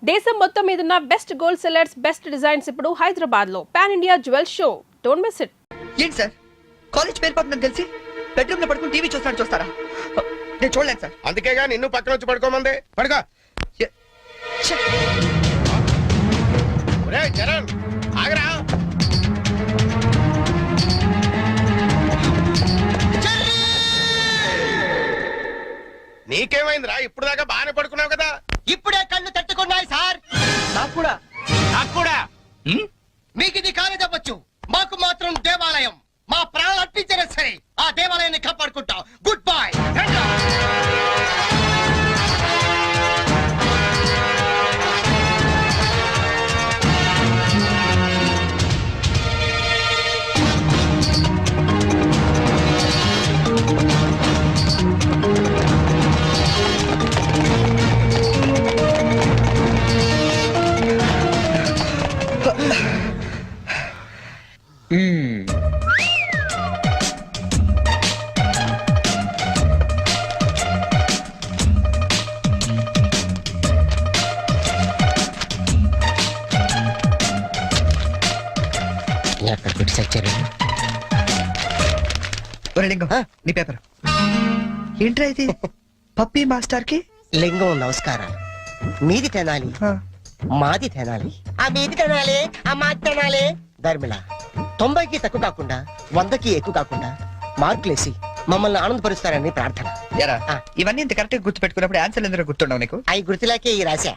దేశం మొత్తం మీదున్న best gold sellers best designs ఇప్పుడు హైదరాబాద్ లో pan India jewel show. Don't miss it. ఏంటి సార్ కాలేజ్ పేరు పడుతుందని తెలిసి బెడ్రూమ్ లో పడుకుని టీవీ చూస్తారా? నేను చూడలేను సార్. అందుకేగా నిన్ను పక్కన వచ్చి పడుకోమంది. పడుకో. ఒరేయ్ చరణ్ ఆగరా. నీకేమైందిరా? ఇప్పుడు దాకా బాగానే పడుకున్నావు కదా. ఇప్పుడే కళ్ళు తట్టుకున్నాయి సార్. నాకు కూడా మీకు ఇది కాలేజ్ అవ్వచ్చు, మాకు మాత్రం దేవాలయం. మా ప్రాణాలు అర్పించినా సరే ఆ దేవాలయాన్ని కాపాడుకుంటాం. Good bye. లింగం నీ పేపర్ ఏంట్రా ఇది? పప్పీ మాస్టర్ కి లింగం నమస్కారాలు. మీది తినాలి, మాది తినాలి, ఆ మీది తినాలి, ఆ మాది తినాలి. ధర్మిళ 90కి తక్కువ కాకుండా 100కి ఎక్కువ కాకుండా మార్కులేసి మమ్మల్ని ఆనందపరుస్తారని ప్రార్థన. ఎరా ఇవన్నీ ఇంత కరెక్ట్ గా గుర్తు పెట్టుకున్నప్పుడు ఆన్సర్ ఎందుకు గుర్తుండవు నీకు? అవి గుర్తులాకే ఈ రాశా.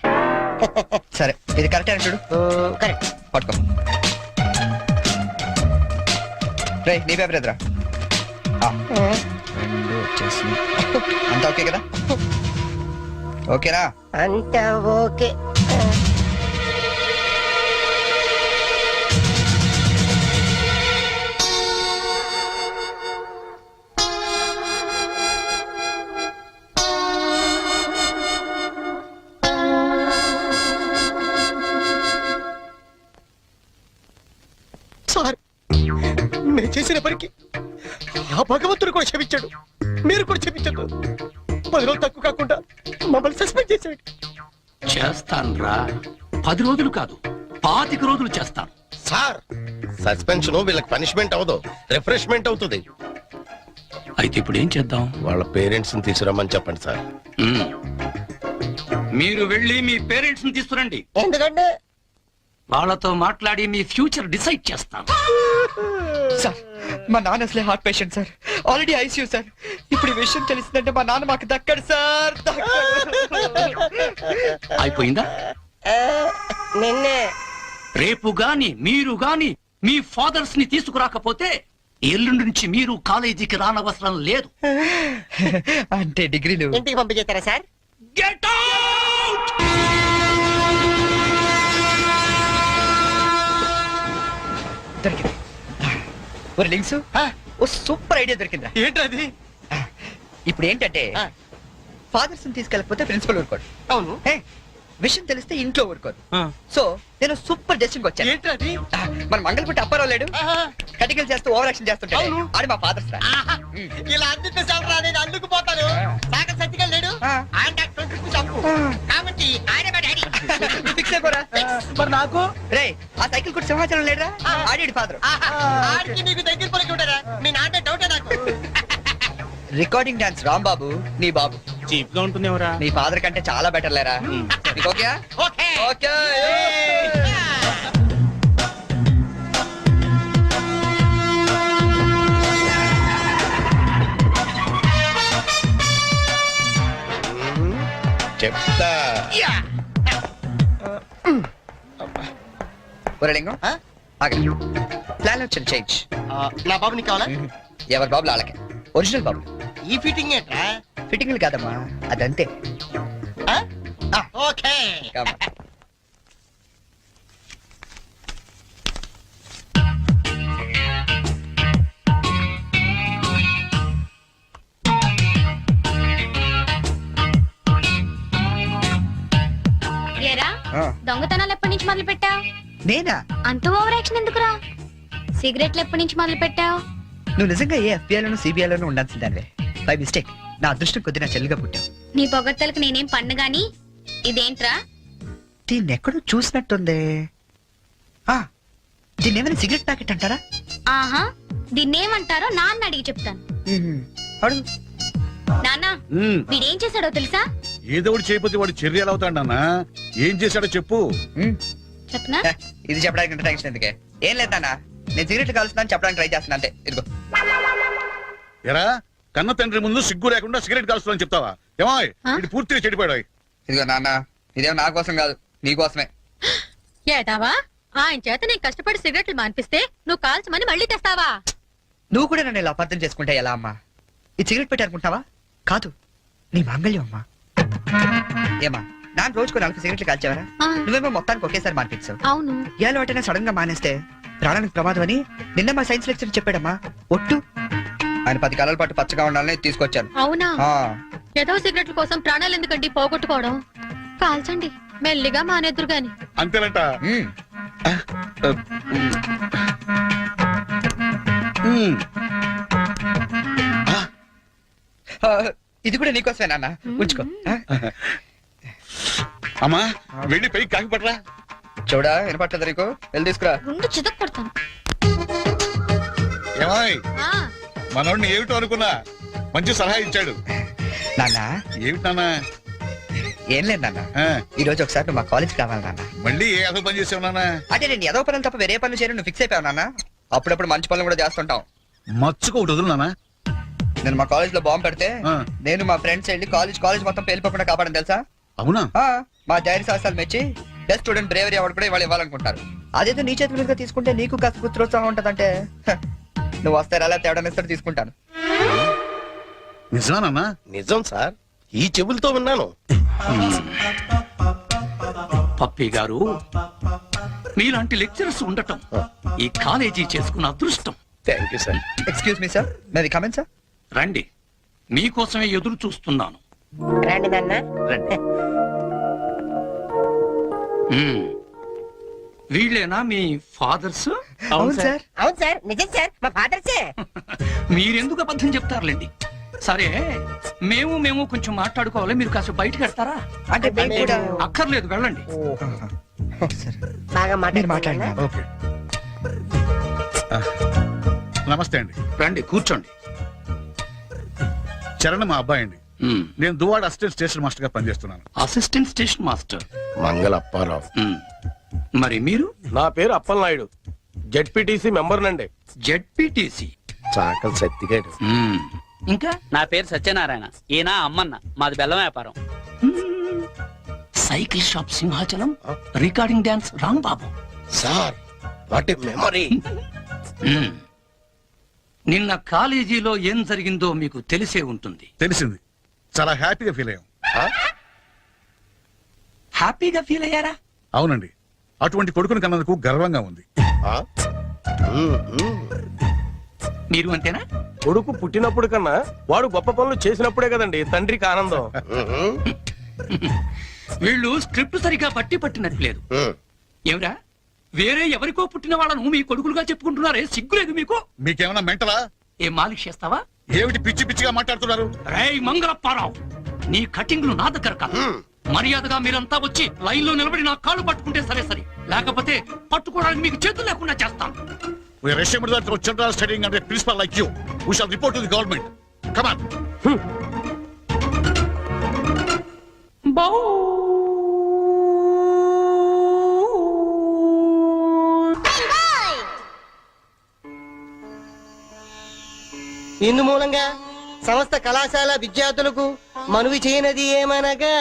సరే ఇది కరెక్ట్ అని చూడు. కరెక్ట్. పట్టుకో. రే నీ పేపర్ ఎదురా. రెండు వచ్చేసి అంతా ఓకే కదా? ఓకేనా? అంతా ఓకే. సార్ నేను చేసిన పనికి ఆ భగవంతుడు కూడా క్షమించాడు, మీరు కూడా క్షమించదు. 10 రోజులు తక్కువ కాకుండా మమ్మల్ని సస్పెండ్ చేశాడు. చేస్తాను రా, 10 రోజులు కాదు 25 రోజులు చేస్తాను. సార్ సస్పెన్షన్ వీళ్ళకి పనిష్మెంట్ అవదు, రిఫ్రెష్మెంట్ అవుతుంది. అయితే ఇప్పుడు ఏం చేద్దాం? వాళ్ళ పేరెంట్స్ ని తీసుకురమ్మని చెప్పండి సార్. మీరు వెళ్ళి మీ పేరెంట్స్ ని తీసుకురండి. ఎందుకంటే వాళ్ళతో మాట్లాడి మీ ఫ్యూచర్ డిసైడ్ చేస్తాం. సార్ మా నాన్న అసలే heart patient sir, already ICU sir. ఇప్పుడు ఈ విషయం తెలిసిందంటే మా నాన్న మాకు దక్కడు సార్. అయిపోయిందా? నిన్నే రేపు గాని మీరు గాని మీ ఫాదర్స్ ని తీసుకురాకపోతే ఎల్లుండి నుంచి మీరు కాలేజీకి రానవసరం లేదు. అంటే డిగ్రీలు ఇంటికి పంపించేస్తారా సార్? Get out! దొరికింది. ఒరే లింక్స్, ఓ సూపర్ ఐడియా దొరికిందా? ఏంటది? ఇప్పుడు ఏంటంటే ఫాదర్స్ తీసుకెళ్ళకపోతే ప్రిన్సిపల్ ఊరుకోడు. అవును. విషయం తెలిస్తే ఇంట్లో ఊరుకోదు. సో నేను సూపర్ డెసిషన్ వచ్చాను. ఏంటది? మన మంగళపుట్టి అప్పారావు లేడు, కటికలు చేస్తూ ఓవర్ యాక్షన్ చేస్తుంటే ఆడి మా ఫాదర్స్ రా. ఇలా అందితే సార్ నేను అందుకుపోతాను. సాగర్ సత్తిగా లేడు, ఆయన చంపు కాబట్టి ఆయన మా డాడీ. ఫిక్స్ అయిపోరా. మరి నాకు రే ఆ సైకిల్ కూడా సింహాచలం లేడురా, ఆడి ఫాదర్. ఆడికి నీకు దగ్గర పలికి ఉంటారా? మీ నాన్న డౌటే నాకు. రికార్డింగ్ డాన్స్ రాంబాబు నీ బాబు చీప్ గా ఉంటుంది ఎవరా? నీ ఫాదర్ కంటే చాలా బెటర్ లేరా. Okay okay okay. చెప్తా. ఒరే లింగం ఆగండి. ప్లాన్ వచ్చింది చేంజ్. నా బాబు నీకు కావాలా? ఎవరి బాబులు వాళ్ళకే. ఒరిజినల్ బాబు. ఈ ఫిట్టింగ్ ఏంట్రా? ఫిట్టింగ్లు కాదమ్మా, అదంతే. ఓకే. దొంగతనాలు ఎప్పటి నుంచి మొదలు పెట్టావు? నేనా? అంత ఓవర్ యాక్షన్ ఎందుకురా? సిగరెట్లు ఎప్పటి నుంచి మొదలు పెట్టావు? నువ్వు నిజంగా ఏ ఎఫ్బిఐలోనూ సిబిఐలోనూ ఉండాల్సిందానివే. బై మిస్టేక్ నా అదృష్టం కొద్ది నా చెల్లిగా పుట్టావు. నీ పొగడ్తలకు నేనేం పన్ను గాని ఇదేంట్రా? దీన్ని ఎక్కడో చూసినట్టుంది. ఆ, దీన్ని ఏమైనా సిగరెట్ ప్యాకెట్ అంటారా? ఆహా దీన్నేమంటారో నాన్న అడిగి చెప్తాను. అడుగు. నాన్న వీడేం చేశాడో తెలుసా? ఏదో ఒకటి చేయకపోతే వాడు చర్యలు అవుతాడన్నా. ఏం చేశాడో చెప్పు. మ్, చెప్పనా? ఏ, ఇది చెప్పడానికి ఇంత టెన్షన్ ఎందుకే? ఏం లేదు నాన్న, నేను సిగరెట్ కలుస్తున్నాను చెప్పడానికి ట్రై చేస్తున్నా అంతే. ఇదిగో. ఎరా కన్న తండ్రి ముందు సిగ్గు లేకుండా సిగరెట్ కాల్చుతానని చెప్తావా? ఏమో ఇది పూర్తిగా చెడిపోయాడు. ఇదిగో నాన్న, ఇదేం నా కోసం కాదు, నీకోసమే. ఏటావా ఆయన చేత నేను కష్టపడి సిగరెట్లు మానిపిస్తే నువ్వు కాల్చమని మళ్ళీ తెస్తావా? నువ్వు కూడా నన్ను ఇలా అపార్థం చేసుకుంటే ఎలా అమ్మా? ఈ సిగరెట్ పెట్టి అనుకుంటావా? కాదు, నీ మాంగళ్యం అమ్మా. ఏమా నాన్న రోజుకు 4 సిగరెట్లు కాల్చేవారా? ఆ, నువ్వేమో మొత్తానికి ఒకేసారి మానిపించావు. అవును. ఏ అలవాటైనా సడన్ గా మానేస్తే ప్రాణానికి ప్రమాదం అని నిన్న మా సైన్స్ లెక్చర్ చెప్పాడమ్మా. ఒట్టు ఆయన 10 కాలాల పాటు పచ్చగా ఉండాలని తీసుకొచ్చాను. అవునా? ఆ, ఏదో సిగరెట్ల కోసం ప్రాణాలు ఎందుకండి పోగొట్టుకోవడం? కాల్చండి, మెల్లిగా మానేద్దురు గాని. అంతేనంట. మ్, ఆ, ఇది కూడా నీకోసమే నాన్న, ఉంచుకో. ఆ? అమ్మా వెళ్ళి పైకి కాకి పట్టరా. చూడా వినపట్టలేదు నీకు? వెళ్ళి తీసుకురా. గుండు చితక్ కొడతాను. ఏమాయ్ ఆ, మనోడిని ఏమిటో అనుకున్నా మంచి సలహా ఇచ్చాడు. నాన్న ఏమిటి నాన్న? ఏం లేదు నాన్న, ఆ, ఈ రోజు ఒకసారి నువ్వు మా కాలేజ్ కావాలి నాన్న. మళ్ళీ ఏ అసలు పని చేసావు నాన్న? అంటే నేను ఏదో పనులు తప్ప వేరే పనులు చేయను నువ్వు ఫిక్స్ అయిపోయావు నాన్న. అప్పుడప్పుడు మంచి పనులు కూడా చేస్తుంటాం. మచ్చుకు ఒకటి వదులు నాన్న. నేను మా కాలేజ్ లో బాంబు పెడితే ఆ. నేను మా ఫ్రెండ్స్ వెళ్ళి కాలేజ్ మొత్తం పేలిపోకుండా కాపాడని తెలుసా? అవునా? ఆ, మా ధైర్య సాహసాలు మెచ్చి బెస్ట్ స్టూడెంట్ బ్రేవరీ అవార్డు కూడా ఇవాళ ఇవ్వాలనుకుంటారు. అదేదో నీ చేతి మీదుగా తీసుకుంటే నీకు కాస్త పుత్రోత్సాహం ఉంటదంటే నువ్వు వస్తారా అలా తేడా ఇస్తారు తీసుకుంటాను. నిజమా నాన్న? నిజం సార్, ఈ చెవులతో విన్నాను. పప్పి గారు, మీలాంటి లెక్చరర్స్ ఉండటం ఈ కాలేజీ చేసుకున్న అదృష్టం. Thank you sir. Excuse me sir, మేది comment sir. రండి, మీకోసమే ఎదురు చూస్తున్నాను. రండి నాన్న. రండి. మ్మ్. వీళ్ళేనా మీ ఫాదర్స్? అవును సార్. అవును సార్, నిజం సార్, మా ఫాదర్సే. మీరెందుకు అబద్ధం చెప్తారులేండి. సరే, మేము కొంచెం మాట్లాడుకోవాలి. మీరు కాస్త బయటకు వెళ్తారా? అంటే మేము కూడా అక్కర్లేదు, వెళ్ళండి. సార్ బాగా మీరు మాట్లాడినా ఓకే. ఆ, నమస్తే అండి. రండి, కూర్చోండి. చరణ్ మా అబ్బాయి అండి. మ్మ్. నేను దువాడ అసిస్టెంట్ స్టేషన్ మాస్టర్ గా పనిచేస్తున్నాను. Assistant station master. మంగళ అప్పారావు. మ్మ్. మరి మీరు? నా పేరు అప్పలనాయుడు, జెడ్పీటీసీ మెంబర్ నండి. జెడ్పీటీసీ. చాకల్ సత్తిగాడు. ఇంకా? నా పేరు సత్యనారాయణ, ఈయన అమ్మన్న, మాది బెల్లం వ్యాపారం. మ్మ్. Cycle shop Simhachalam, recording dance Rambabu. Sir what a memory. మ్మ్. నిన్న కాలేజీలో ఏం జరిగిందో మీకు తెలిసే ఉంటుంది. తెలిసింది, చాలా హ్యాపీగా ఫీల్ అయ్యాం. హ్యాపీగా ఫీల్ అయ్యారా? అవునండి, అటువంటి కొడుకుని కన్నందుకు గర్వంగా ఉంది. మీరు అంతేనా? కొడుకు పుట్టినప్పుడు కన్నా వాడు గొప్ప పనులు చేసినప్పుడే కదండి తండ్రికి ఆనందం. వీళ్ళు స్క్రిప్ట్ సరిగా పట్టినట్లేదు. ఏమిరా, వేరే ఎవరికో పుట్టిన వాళ్ళను మీ కొడుకులుగా చెప్పుకుంటున్నారే, సిగ్గులేదు మీకు? మీకేమైనా మెంటలా? ఏం మాలిష్ చేస్తావా? ఏమిటి పిచ్చి పిచ్చిగా మాట్లాడుతున్నారు? రేయ్ మంగళప్పారావు, నీ కటింగ్లు నా దగ్గర కాదు. మర్యాదగా మీరంతా వచ్చి లైన్ లో నిలబడి నా కాళ్ళు పట్టుకుంటే సరే, లేకపోతే పట్టుకోవడానికి మీకు చేతులు లేకుండా చేస్తాను. We are ashamed that our children are studying under a principal like you. We shall report to the government. Come on. ఇందు మూలంగా సమస్త కళాశాల విద్యార్థులకు మనవి చేయనది ఏమనగా,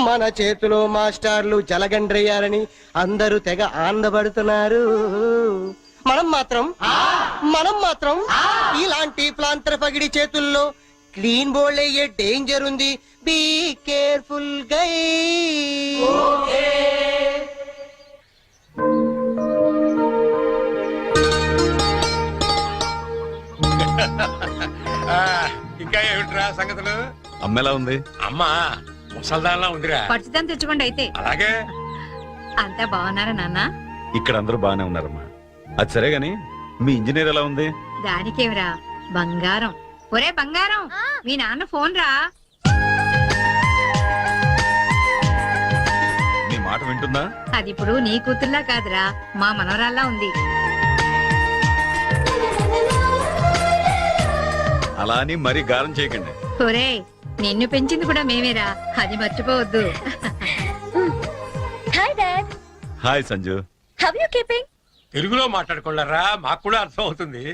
మన చేతిలో మాస్టర్లు జలగండ్రయ్యారని అందరూ తెగ ఆనందపడుతున్నారు. మనం మాత్రం ఇలాంటి ప్లాంతర పగిడి చేతుల్లో క్లీన్ బోల్డ్ అయ్యే డేంజర్ ఉంది. బీ కేర్ఫుల్ గై. ఇంకా ఏమిట్రా సంగతులు? అమ్మెలా ఉంది? అమ్మా ముసల్దాన్లా ఉందిరా. పచ్చిదాన్ని తెచ్చుకోండి అయితే. అలాగే. అంతా బాగున్నారా నాన్న? ఇక్కడ అందరూ బాగానే ఉన్నారమ్మా. అది సరే గాని మీ ఇంజనీర్ ఎలా ఉంది? దానికేమిరా, బంగారం. ఒరే బంగారం, మీ నాన్న ఫోన్ రా. వింటుందా? అది ఇప్పుడు నీ కూతుర్లా కాదురా, మా మనవరాల్లా ఉంది. అలా అని మరీ గారం చేయకండి. ఒరే, నిన్ను పెంచింది కూడా మేమేరా, అది మర్చిపోవద్దు. Hi dad, hi Sanju. How you keeping? తెలుగులో మాట్లాడుకోలేరా, మాకు కూడా అర్థం అవుతుంది.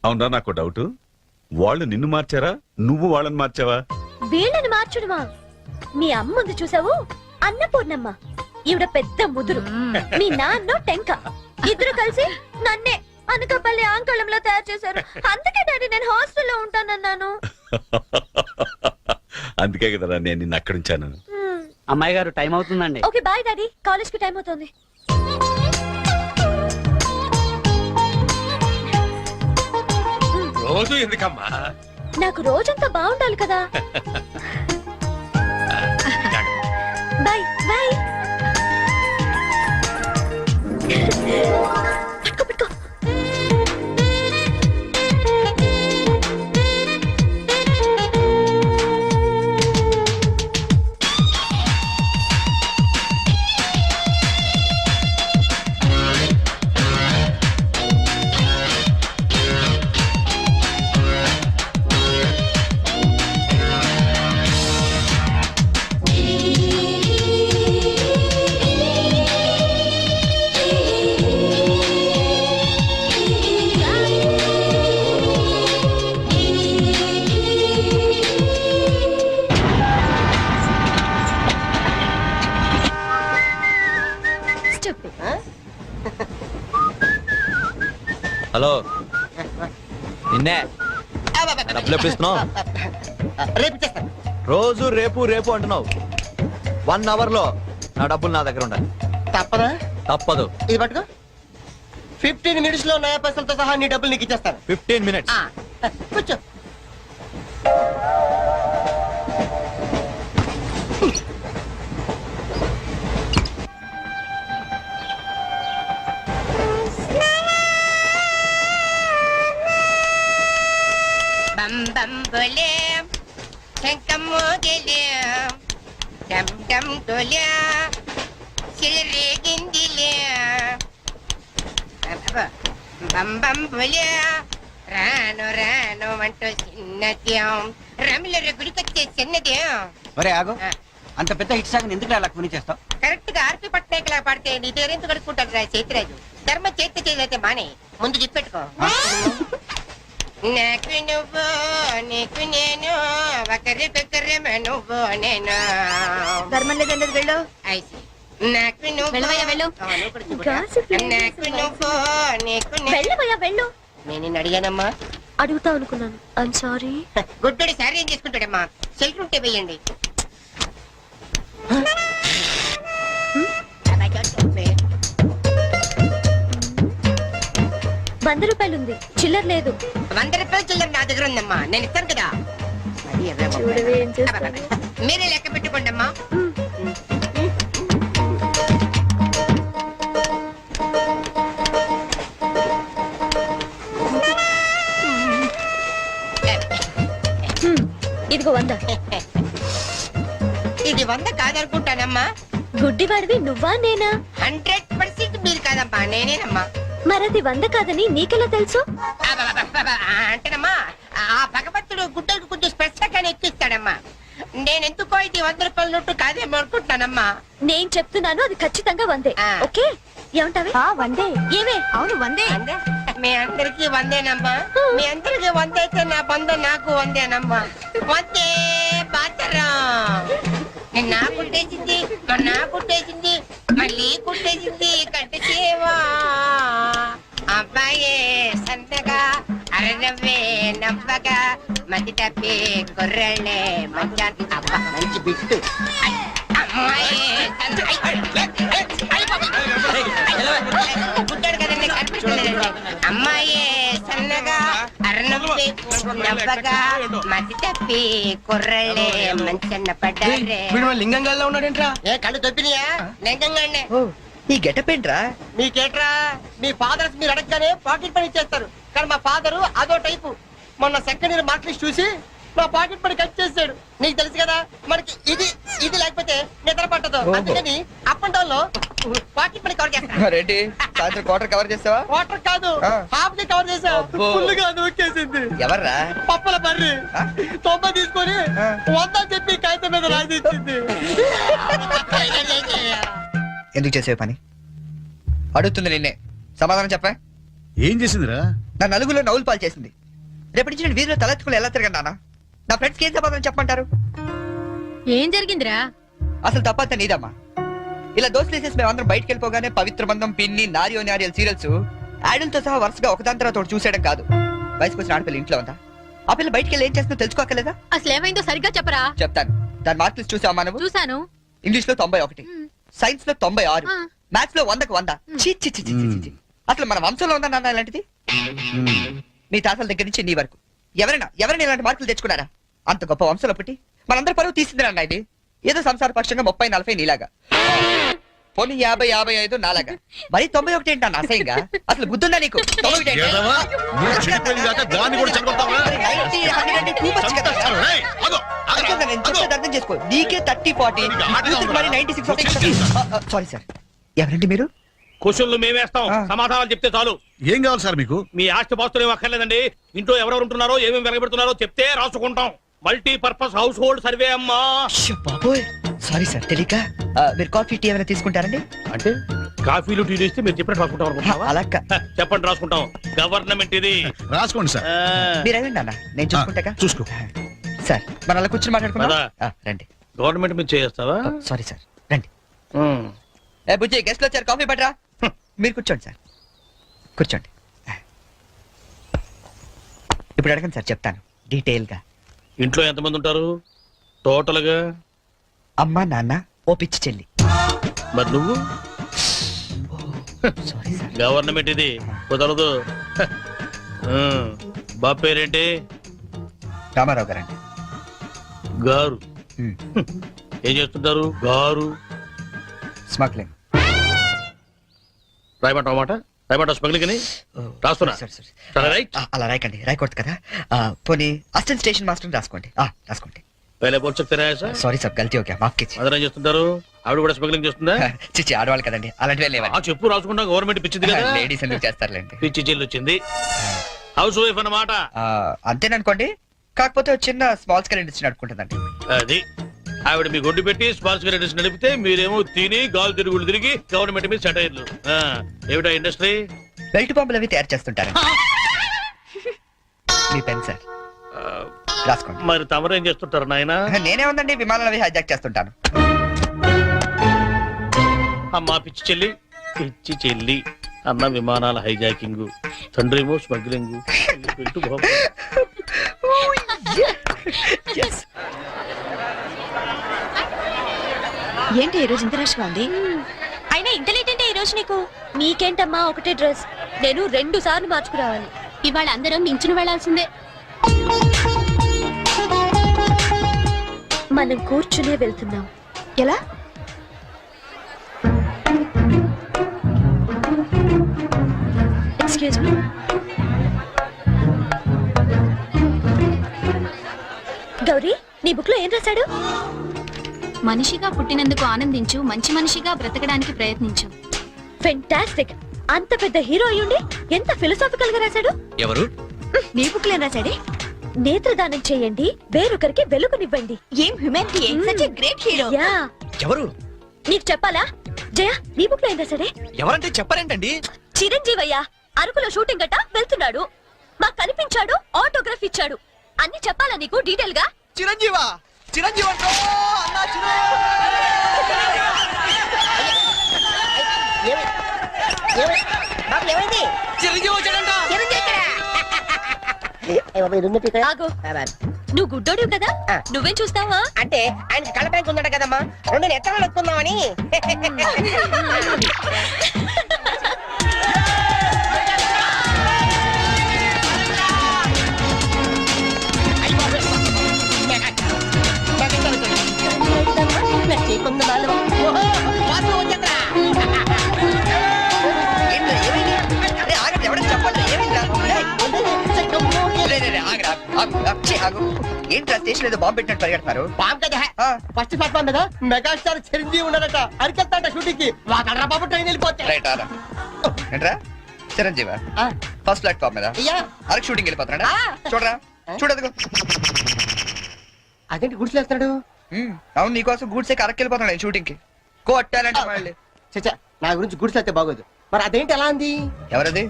అవునరా, నాకు డౌట్. వాళ్ళు నిన్ను మార్చారా, నువ్వు వాళ్ళని మార్చావా? వీళ్ళని మార్చుడుమా? మీ అమ్మ ఉంది చూసావు, అన్నపూర్ణమ్మ. ఈవిడ పెద్ద ముదురు, మీ నాన్న టెంక. ఇద్దరు కలిసి నన్నే అనకాపల్లి ఆంకళంలో తయారు చేశారు. అందుకే డాడీ నేను హాస్టల్లో ఉంటానన్నాను. అందుకే కదరా నేను నిన్ను అక్కడ ఉంచాను. అమ్మాయి గారు టైం అవుతుందండి. ఓకే బాయ్ డాడీ, కాలేజ్ కి టైం అవుతుంది. రోజు ఎందుకమ్మా? నాకు రోజంతా బాగుండాలి కదా. Bye bye. పట్టుకో పట్టుకో. హలో, నిన్నే డబ్బులు ఎప్పిస్తున్నావు? రేపు ఇచ్చేస్తాను. రోజు రేపు రేపు అంటున్నావు. 1 అవర్ లో నా డబ్బులు నా దగ్గర ఉండాలి. తప్పదా? తప్పదు. ఇది పట్టుకో. 15 మినిట్స్ లో నయా పైసలతో సహా నీ డబ్బులు నీకు ఇచ్చేస్తాను. 15 మినిట్స్. కూర్చో. బం బం బోలే శంఖం మోగలే డమ్ డమ్ డోలే సిలరేగిందిలే బం బం బోలే రాను రాను అంటూ చిన్నద్యం రమిల గుడికొచ్చే చిన్నద్యం. ఒరే ఆగు, అంత పెద్ద హిట్ సాగ్ ఎందుకు అలా కొని చేస్తావు? కరెక్ట్ గా ఆర్పి పట్నాయక్ లా పాడితే నీ పేరెందుకు కడుక్కుంటారు రా చేతిరాజు. ధర్మ చేతి చేదైతే మానే, ముందు చెప్పెట్టుకో. నాకు నువ్వు నీకు నేను ఒకరికొకరేమో నువ్వు నేను. ధర్మం లేదండి, వెళ్ళు. ఐసి నాకు నువ్వు వెళ్ళవయ్యా, వెళ్ళు. నాకు నువ్వు నీకు వెళ్ళవయ్యా, వెళ్ళు. నేను నిన్ను అడిగానమ్మా. అడుగుతా అనుకున్నాను. I'm sorry. గుడ్డోడి సారీ ఏం చేసుకుంటాడమ్మా? సెల్ఫ్ ఉంటే వేయండి. ₹100 ఉంది, చిల్లర లేదు. 100 రూపాయలు చిల్లర నా దగ్గర ఉందమ్మా, నేను ఇస్తాను కదా. చూడవే ఏం చేస్తాను. మీరే లెక్క పెట్టుకోండి అమ్మా. ఇదిగో 100. ఇది 100 కాదనుకుంటానమ్మా. గుడ్డివాడివి నువ్వా నేనా? 100% మీరు కాదమ్మా, నేనేనమ్మా. మరది 100 కాదని నీకెలా తెలుసు? అంటేనమ్మా, ఆ భగవంతుడు గుడ్డలకు కొంచెం స్పెషల్గానే ఎక్కిస్తాడమ్మా. నేనెందుకో ఇది 100 రూపాయల నోటు కాదేమో అనుకుంటున్నానమ్మా. నేను చెప్తున్నాను, అది ఖచ్చితంగా 100. ఓకే, ఏమంటావే? 100. ఏమే? అవును 100. మీ అందరికి 100నమ్మా. మీ అందరికి 100 అయితే నా బంధ నాకు 100నమ్మా. 100 బాతరం. నా కుట్టేసింది, నా కుట్టేసింది, మళ్ళీ కుట్టేసింది కట్టు చేవా. అబ్బాయే సంతగా అరనవ్వే నవ్వగా మతి తప్పి కుర్రళ్ళే మంచాన్ని. అబ్బా మంచి బిట్టు. గుడ్డాడు కదండి, కనిపిస్తుందండి. అమ్మాయే సన్నగా అరనవ్వే నవ్వగా మతి తప్పి కుర్రళ్ళే మంచన్న పడ్డారే. లింగంగా ఉన్నాడేంట్రా? ఏ కళ్ళు తప్పినాయా? లింగంగానే. ఈ గెటప్ ఏంట్రా? మీకేట్రా, మీ ఫాదర్స్ మీరు అడగగానే పాకెట్ పని చేస్తారు, కానీ మా ఫాదరు అదో టైపు. మొన్న సెకండ్ ఇయర్ మార్క్ లిస్ట్ చూసి నా పాకెట్ మనీ కట్ చేసాడు. నీకు తెలుసు కదా మనకి ఇది ఇది లేకపోతే నిద్ర పట్టదు. ఓహో. అందుకని అప్ అండ్ డౌన్ లో పాకెట్ మనీ కవర్ చేస్తా. రెడ్డి సాయంత్రం క్వార్టర్ కవర్ చేస్తావా? వాటర్ కాదు ఆ. హాఫ్ ది కవర్ చేసా. అబ్బో. ఫుల్గా నూకేసింది. ఎవర్రా? పప్పుల బర్రి ఆ? 90 తీసుకొని ఆ. 100 చెప్పి కాగితం మీద రాసిచ్చింది. ఎందుకు చేసే పని అడుగుతుంది నిన్నే, సమాధానం చెప్పా. ఏం చేసిందిరా? నా నలుగులో నవ్వులు పాలు చేసింది. రేపటి నుంచి నేను వీధిలో తలెత్తుకుని ఎలా తిరగండి నాన్న? నా ఫ్రెండ్స్కి ఏం సమాధానం చెప్పమంటారు? ఏం జరిగిందిరా? అసలు తప్పంతా నీదమ్మా. ఇలా దోస్తులు వేసేసి మేమందరం బయటకు వెళ్ళిపోగానే పవిత్ర బంధం, పిన్ని, నారియో నారియల్ సీరియల్స్ యాడల్తో సహా వరుసగా ఒకదాని తర్వాత ఒకటి చూసేయడం కాదు. వయసుకు వచ్చిన ఆడపిల్ల ఇంట్లో ఉందా? ఆ పిల్ల బయటకు వెళ్ళి ఏం చేస్తుందో తెలుసుకోకలేదా? అసలు ఏమైందో సరిగ్గా చెప్పరా? చెప్తాను. దాని మార్కులు చూసావా నువ్వు? చూశాను. ఇంగ్లీష్ లో 91, సైన్స్ లో 96, ఆ. మ్యాథ్స్ లో 100కు 100. ఛీ, ఛీ, ఛీ, ఛీ, ఛీ, ఛీ. అసలు మన వంశంలో ఉందా నాన్న ఇలాంటిది? మీ తాతల దగ్గర నుంచి నీ వరకు ఎవరైనా ఇలాంటి మార్కులు తెచ్చుకున్నారా? అంత గొప్ప వంశంలో పుట్టి మనందరి పరువు తీసింది నాన్న ఇది. ఏదో సంసార పక్షంగా 30, 40 నీలాగా, పోనీ 50, 55 నాలాగా. మరి 91 ఏంటన్నా అసహ్యంగా? అసలు బుద్ధుందా నీకు? 91 ఏంటి? ఏదవా? నువ్వు చెడిపోయింది కాక దాన్ని కూడా చెడగొడతావా? మరి 90, 100 అంటే too much కదా. ఏయ్, ఆగు, ఆగు, అర్థం కాదు, నేను ఆగు. చెప్పేది అర్థం చేసుకో. నీకే 30, 40, ఆటగా మరి 96. సారీ సార్, ఎవరండి మీరు? క్వశ్చన్లు మేమేస్తాం, ఆ. సమాధానాలు చెప్తే చాలు. ఏం కావాలి సార్ మీకు? మీ ఆస్తి పాస్తులు ఏం అక్కర్లేదండి. ఇంట్లో ఎవరెవరు ఉంటున్నారో ఏమేమి వెలగబెడుతున్నారో చెప్తే రాసుకుంటాం. మల్టీపర్పస్ హౌస్ హోల్డ్ సర్వే అమ్మా. అయ్యో బాబోయ్, సారీ సార్ తెలియక. మీరు కాఫీ టీ ఏమైనా తీసుకుంటారండి? అంటే కాఫీలు టీలు ఇస్తే మీరు చెప్పినట్టు రాసుకుంటాం అనుకుంటున్నావా? అలా చెప్పండి, రాసుకుంటాం. గవర్నమెంట్ ఇది. రాసుకోండి సార్. ఆ, మీరు వెళ్ళండి అన్న, నేను చూసుకుంటాగా. చూసుకో. సార్ మనం అలా కూర్చొని మాట్లాడుకుందాం. పద. రండి. గవర్నమెంట్ మీద చేస్తావా? సారీ సార్, రండి. ఏ బుజ్జి, గెస్ట్లు వచ్చారు, కాఫీ పట్టరా. మీరు కూర్చోండి సార్, కూర్చోండి. ఇప్పుడు అడగండి సార్, చెప్తాను డీటెయిల్ గా. ఇంట్లో ఎంతమంది ఉంటారు టోటల్ గా? అమ్మ, నాన్న, ఓ పిచ్చి చెల్లి. మరి నువ్వు? Sorry sir. గవర్నమెంట్ ఇది, కుదరదు. బాబు పేరేంటి? రామారావు గారండి. గారు. ఏం చేస్తుంటారు గారు? స్మగ్లింగ్. రాయమంటావు మాట? రాయమంటావు స్మగ్లింగ్ అని? రాస్తున్నా. సరే, రైట్. అలా రాయకండి, రాయకూడదు కదా. పోనీ అసిస్టెంట్ స్టేషన్ మాస్టర్ రాసుకోండి. రాసుకోండి. పहले बोल सकते रहे ऐसा? సారీ సార్, గల్తీ ఓకే, మాఫ్ कीजिए. అదరేం చేస్తుంటారు? ఆవిడ కూడా స్మగ్లింగ్ చేస్తుందా? చిచ్చి, ఆడవాళ్ళు కదండి, అలాంటివే లేవండి. చెప్పు, రాసుకుంటా. గవర్నమెంట్ పిచ్చింది కదా. లేడీస్ ఎందుకు చేస్తారులేండి. పిచ్చి జైలు వచ్చింది. హౌస్ వైఫ్ అన్నమాట. అంతేననుకోండి, కాకపోతే ఒక చిన్న స్మాల్ స్కేల్ ఇండస్ట్రీ నడుపుకుంటుందండి. అది ఆవిడ మీ గొడ్డు పెట్టి స్పాన్స్ క్రెడిట్స్ నడిపితే మీరేమో తిని గాలు తిరుగులు తిరిగి గవర్నమెంట్ మీద సెటైర్లు. ఏమిటా ఇండస్ట్రీ? బెల్ట్ బాంబులు అవి తయారు చేస్తుంటారు. మీ పెన్ సార్, రాసుకోండి. మరి తమరేం చేస్తుంటారు నాయన? నేనే ఉందండి, విమానాలు అవి హైజాక్ చేస్తుంటాను. అమ్మా పిచ్చి చెల్లి, పిచ్చి చెల్లి అన్న విమానాల హైజాకింగ్, తండ్రేమో స్మగ్లింగ్. ఏంటి ఈ రోజు ఇంత రష్గా ఉంది? అయినా ఇంత లేట్ అంటే ఈ రోజు నీకు? నీకేంటమ్మా ఒకటే డ్రెస్, నేను 2 సార్లు మార్చుకురావాలి. ఇవాళ అందరం నించుని వెళ్లాల్సిందే. మనం కూర్చునే వెళ్తున్నాం. ఎలా? Excuse me. గౌరీ, నీ బుక్ లో ఏం రాశాడు? మనిషిగా పుట్టినందుకు ఆనందించు, మంచి మనిషిగా బ్రతకడానికి ప్రయత్నించు. ఫెంటాస్టిక్. అంత పెద్ద హీరో అయ్యుండి ఎంత ఫిలసాఫికల్ గా రాశాడు. ఎవరు? నీ బుక్ లో ఏం రాశాడే? నేత్రదానం చేయండి, వేరొకరికి వెలుగునివ్వండి. ఏం humanity, such a great hero. Yeah. ఎవరు? నీకు చెప్పాలా? జయ, నీ బుక్ లో ఏం రాశాడే? ఎవరంటే చెప్పారేంటండి? చిరంజీవయ్య అరకులో షూటింగ్ గట్ట వెళ్తున్నాడు, మాకు కనిపించాడు, ఆటోగ్రాఫ్ ఇచ్చాడు. అన్ని చెప్పాలా నీకు డీటెయిల్ గా? చిరంజీవా? చిరంజీవి అంటో అన్నా చిరంజీవి వచ్చాడంట. ఆగు, నువ్వు గుడ్డోడివి కదా, నువ్వేం చూస్తావా? అంటే ఆయనకి కళ్ళ బ్యాంక్ ఉందట కదమ్మా, 2 నెత్తలు నొక్కుందామని. ఏంట్రా, ఏమైంది? అరే, ఆగండి, ఎవరైనా చెప్పండి, ఏమైందిరా? ఏయ్, రే, రే, రే, ఆగరా, ఆగు. ఏంట్రా స్టేషన్ ఏదో బాంబు పెట్టినట్టు పరిగెడతారు బామ్ కదా ఆ, ఫస్ట్ ప్లాట్ఫామ్ మీద మెగాస్టార్ చిరంజీవి ఉన్నాడట అరికెళ్తాట షూటింగ్ కి వాకడరా బాబు ట్రైన్ వెళ్ళిపోతే రైట్ ఆరా ఏంట్రా చిరంజీవా ఫస్ట్ ప్లాట్ఫామ్ మీద అయ్యా అరకు షూటింగ్ వెళ్ళిపోతున్నాడా చూడరా చూడదుగో అదేంటి గుడిసెలేస్తున్నాడు అవును నీకోసం గూడ్సే అరకు వెళ్ళిపోతున్నాడు షూటింగ్ కి కొట్టాలంటే మళ్ళీ చచ్చా నా గురించి గుడిసెలైతే బాగోదు మరి అదేంటి ఎలా ఉంది ఎవరది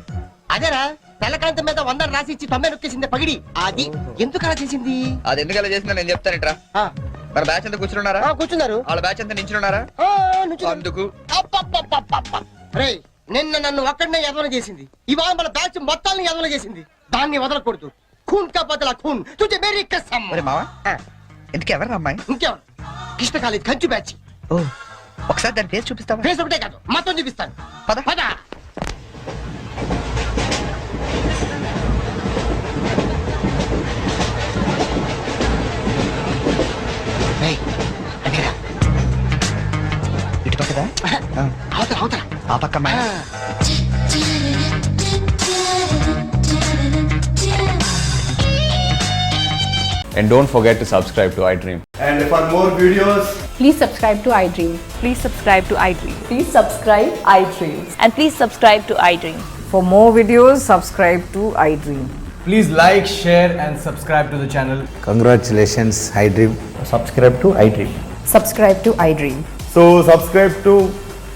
అదేరా తెల్లకాంతం మీద 100 రాసి ఇచ్చి 90 నొక్కేసింది పగిడి అది ఎందుకు అలా చేసింది అది ఎందుకు అలా చేసిందో నేను చెప్తానంట్రా ఆ, మన బ్యాచ్ అంతా కూర్చున్నారా ఆ, కూర్చున్నారు వాళ్ళ బ్యాచ్ అంతా నించున్నారా ఆ, నుంచున్నారు. అందుకు అబ్బబ్బబ్బబ్బబ్బ. రేయ్ నిన్న నన్ను ఒక్కడనే యదవన చేసింది ఇవాళ మన బ్యాచ్ మొత్తాన్ని యదవన చేసింది దాన్ని వదలకూడదు ఖూన్ కా బదలా ఖూన్ తుజే మేరీ కసమ్ ఒరే మావా ఆ, ఎందుకు ఎవరు అమ్మాయి ఇంకేమన్నా కృష్ణ కాలేజ్ కంచు బ్యాచ్ ఓ ఒకసారి దాని పేరు చూపిస్తావా ఫేస్ ఒకటే కాదు మొత్తం చూపిస్తాను పద పద రేయ్, అదేరా. ఇటు పక్కదా అవతల అవతల ఆ పక్క అమ్మాయి And don't forget to subscribe to iDream. And for more videos, Please subscribe to iDream. Please subscribe to iDream. Please subscribe iDream. And please subscribe to iDream. For more videos, subscribe to iDream. please like, share, and subscribe to the channel. Congratulations, iDream. Subscribe to iDream. Subscribe to iDream. So subscribe to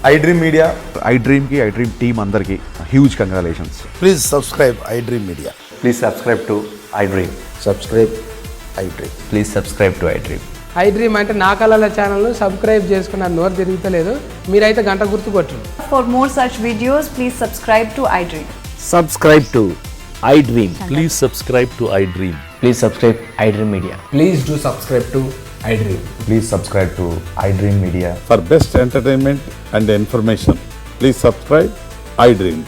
iDream Media. iDream ki iDream team అందరికి huge congratulations. Please subscribe iDream media. Please subscribe to iDream. Subscribe iDream. Please subscribe to iDream. iDream అంటే నా కళల channel subscribe చేసుకున్న నోరు తిరుగుతలేదు మీరైతే గంట గుర్తు కొట్టండి. For more such videos, please subscribe to iDream. Subscribe to iDream. Please subscribe to iDream. Please subscribe iDream Media. Please do subscribe to iDream. Please subscribe to iDream Media. For best entertainment and information, please subscribe iDream.